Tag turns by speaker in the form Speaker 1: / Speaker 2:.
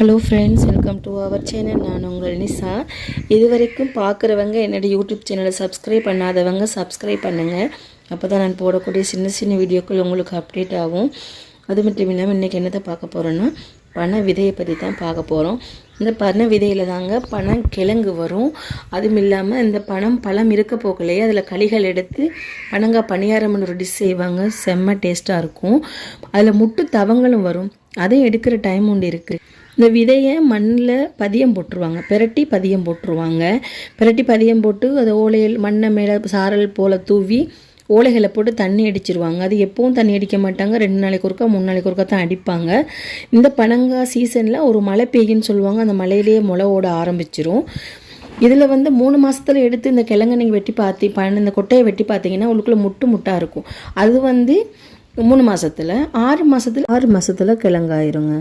Speaker 1: Hello friends, welcome to our channel. நான் உங்கள் நிசா. இது வரைக்கும் பார்க்குறவங்க என்னோடய யூடியூப் சேனலை சப்ஸ்கிரைப் பண்ணாதவங்க சப்ஸ்கிரைப் பண்ணுங்கள். அப்போ தான் நான் போடக்கூடிய சின்ன சின்ன வீடியோக்கள் உங்களுக்கு அப்டேட் ஆகும். அது மட்டும் இல்லாமல் இன்றைக்கி என்னத்தை பார்க்க போகிறோன்னா, பனை விதையை பற்றி தான் பார்க்க போகிறோம். இந்த பனை விதையில் தாங்க பனங்கிழங்கு வரும். அதுவும் இல்லாமல் இந்த பழம் இருக்க போகலையே அதில் களிகள் எடுத்து பனங்காய் பணியாரம்னு ஒரு டிஷ் செய்வாங்க. செம்ம டேஸ்ட்டாக இருக்கும். அதில் முட்டு தவங்களும் வரும். அதையும் எடுக்கிற டைம் உண்டு இருக்குது. இந்த விதையை மண்ணில் பதியம் போட்டுருவாங்க, பிரட்டி பதியம் போட்டுருவாங்க. பிரட்டி பதியம் போட்டு அதை ஓலையில் மண்ணை மேலே சாரல் போல் தூவி ஓலைகளை போட்டு தண்ணி அடிச்சிருவாங்க. அது எப்பவும் தண்ணி அடிக்க மாட்டாங்க, 2 நாளைக்கு ஒருக்கா 3 நாளைக்கு ஒருக்கா தான் அடிப்பாங்க. இந்த பனங்காய் சீசனில் ஒரு மழை பெய்யுன்னு சொல்லுவாங்க. அந்த மழையிலேயே முளை ஓட ஆரம்பிச்சிரும். இதில் 3 மாதத்தில் எடுத்து இந்த கிழங்கை நீங்கள் வெட்டி இந்த கொட்டையை வெட்டி பார்த்தீங்கன்னா உள்ளுக்குள்ளே முட்டாக இருக்கும். அது 3 மாதத்தில் 6 மாதத்தில் கிழங்காயிருங்க.